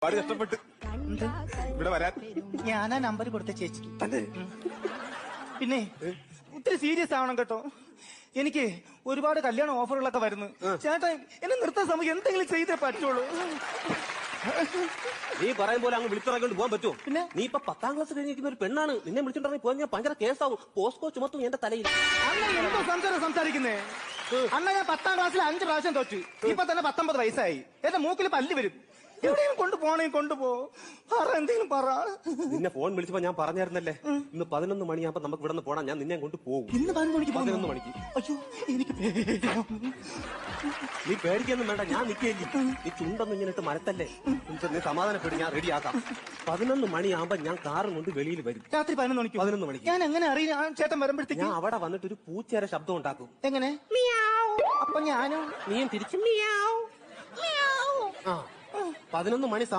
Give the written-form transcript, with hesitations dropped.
ഒരുപാട് കഷ്ടപ്പെട്ട് ഇവിടെ വരാൻ ഞാനാ നമ്പർ കൊടുത്ത ചേച്ചിക്ക്. പിന്നെ ഒത്തിരി സീരിയസ് ആവണം കേട്ടോ. എനിക്ക് ഒരുപാട് കല്യാണ ഓഫറുകളൊക്കെ വരുന്നു. ചേട്ടാ എന്നെ നിർത്താൻ സമയം എന്തെങ്കിലും ചെയ്തേ പറ്റുള്ളൂ. നീ പറയും പോലെ അങ്ങ് വിളിച്ചിറങ്ങിട്ട് പോകാൻ പറ്റുമോ? പിന്നെ നീ ഇപ്പൊ 10ാം ക്ലാസ് കഴിഞ്ഞിരിക്കുന്ന ഒരു പെണ്ണാണ്. നിന്നെ വിളിച്ചിട്ടുണ്ടെങ്കിൽ പോയി ഞാൻ ഭയങ്കര കേസാവും. പോസ്കോ ചുമത്തും എന്റെ തലയിൽ. അണ്ണ എന്തോ സംസാരിക്കുന്നേ? അണ്ണ ഞാൻ 10ാം ക്ലാസ്സിൽ 5 പ്രാവശ്യം തോറ്റു. ഇപ്പൊ തന്നെ 19 വയസ്സായി. എന്റെ മൂക്കിൽ പല്ല് വരും. എവിടെയും കൊണ്ടുപോണേ കൊണ്ടുപോ. പറ എന്തെങ്കിലും പറ. നിന്നെ ഫോൺ വിളിച്ചപ്പോ ഞാൻ പറഞ്ഞായിരുന്നല്ലേ ഇന്ന് 11 മണിയാകുമ്പോ നമുക്ക് ഇവിടെ നിന്ന് പോണം. ഞാൻ നിന്നെ കൊണ്ട് പോകും. ഇന്ന് 11 മണിക്ക്. അയ്യോ എനിക്ക് നീ പേടിക്കൊന്നും വേണ്ട, ഞാൻ നിൽക്കേലി. നീ ചുണ്ടൊന്നും ഇങ്ങനെ ഇട്ട് മരത്തല്ലേ. നീ സമാധാനപ്പെട്ട് ഞാൻ റെഡിയാക്കാം. 11 മണിയാകുമ്പോ ഞാൻ കാറും കൊണ്ട് വെളിയിൽ വരും. രാത്രി 11 മണിക്ക്. 11 മണിക്ക് ഞാൻ എങ്ങനെ അറിയാം ചേട്ടൻ വരുമ്പോഴത്തേക്ക്? ഞാൻ അവിടെ വന്നിട്ട് ഒരു പൂച്ചയുടെ ശബ്ദം ഉണ്ടാക്കും. എങ്ങനെ? അപ്പൊ ഞാനും നീയും തിരിച്ചു. ആ 11 മണി സമയം